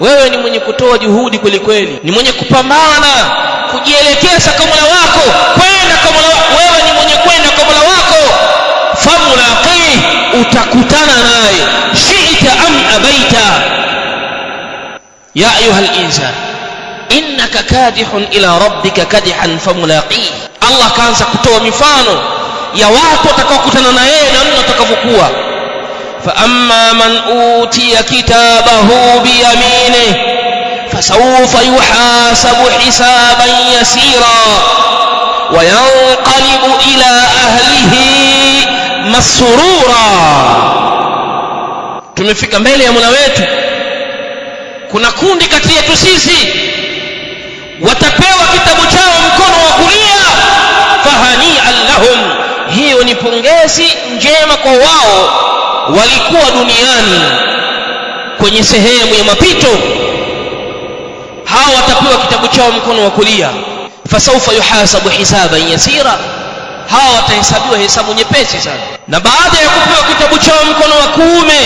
wewe ni mwenye kutoa juhudi kweli kweli, ni mwenye kupambana kujielekeza kwa Mola wako, kwenda kwa Mola wako, wewe ni mwenye kwenda kwa Mola wako, famulaqih, utakutana naye, shi'ta am abaita. Ya ayuha al-insan innaka kadihun ila rabbika kadihan famulaqih. Allah kaanza kutoa mifano ya watu watakaokutana na yeye na nini watakavyokuwa. Fa amma man utiya kitabahu bi yaminihi fasawfa yuhasabu hisaban yasira wa yanqalibu ila ahlihi masrura. Tumefika mbele ya Mola wetu. Kuna kundi kati yetu sisi watapewa kitabu chao mkono wa kulia, fahani'an lahum, hiyo ni pongezi njema kwa wao, walikuwa duniani kwenye sehemu ya mapito. Hao watapewa kitabu chao mkono wa kulia, fasawfa yuhasabu hisaban yasira, hao watahesabiwa hesabu nyepesi sana. Na baada ya kupewa kitabu chao mkono wa kuume,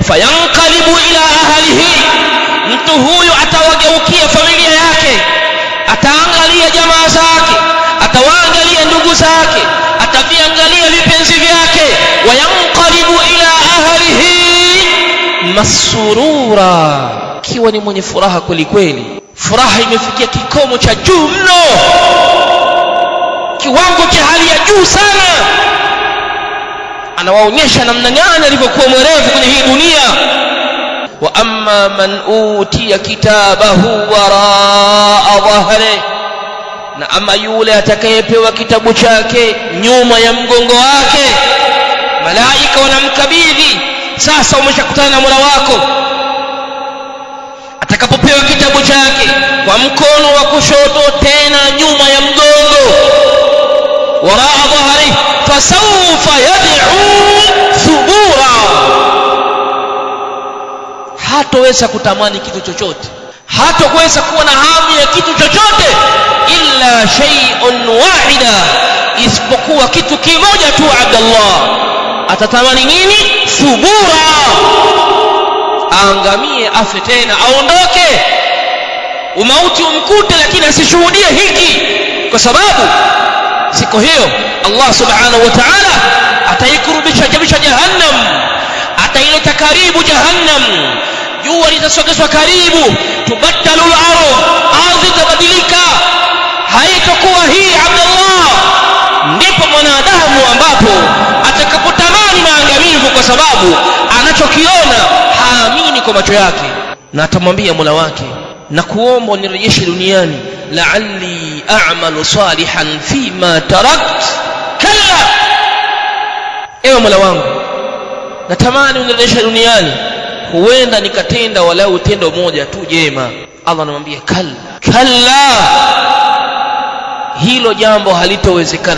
fayanqalibu ila ahlihi, mtu huyu atawageukia familia yake, ataangalia jamaa zake, atawaangalia ndugu zake, ataviangalia vipenzi vyake. Wayanqalibu ila ahlihi masrura, kiwa ni mwenye furaha kweli kweli. Furaha imefikia kikomo cha juu mno, kiwango cha hali ya juu sana. Anawaonyesha namna gani alivyokuwa mwerevu kwenye hii dunia. Wa amma man utiya kitabahu waraa dhahri, na ama yule atakayepewa kitabu chake nyuma ya mgongo wake, malaika wanamkabidhi, sasa umeshakutana na Mola wako. Atakapopewa kitabu chake kwa mkono wa kushoto, tena nyuma ya mgongo, waraa dhahri, fasawfa yad'u thubura, hataweza kutamani kitu chochote, hataweza kuwa na hamu ya kitu chochote, illa shay'un wahida, isipokuwa kitu kimoja tu. Abdallah atatamani nini? Thubura, aangamie, afe tena, aondoke, umauti umkute, lakini asishuhudie hiki, kwa sababu siku hiyo Allah subhanahu wa ta'ala ataikurubisha jahannam, ataileta karibu jahannam, jua litasogezwa karibu, tubaddalu al-ardh, ardhi tabadilika, haitakuwa hii. Abdullah, ndipo mwanadamu ambapo atakapotamani maangamivu, kwa sababu anachokiona haamini kwa macho yake, na atamwambia Mola wake, na kuomba unirejeshe duniani, la'alli a'malu salihan fima tarakt. Kalla, ewe Mola wangu, natamani unirejeshe duniani, huenda nikatenda walau tendo moja tu jema. Allah anamwambia kalla, hilo jambo halitowezekana.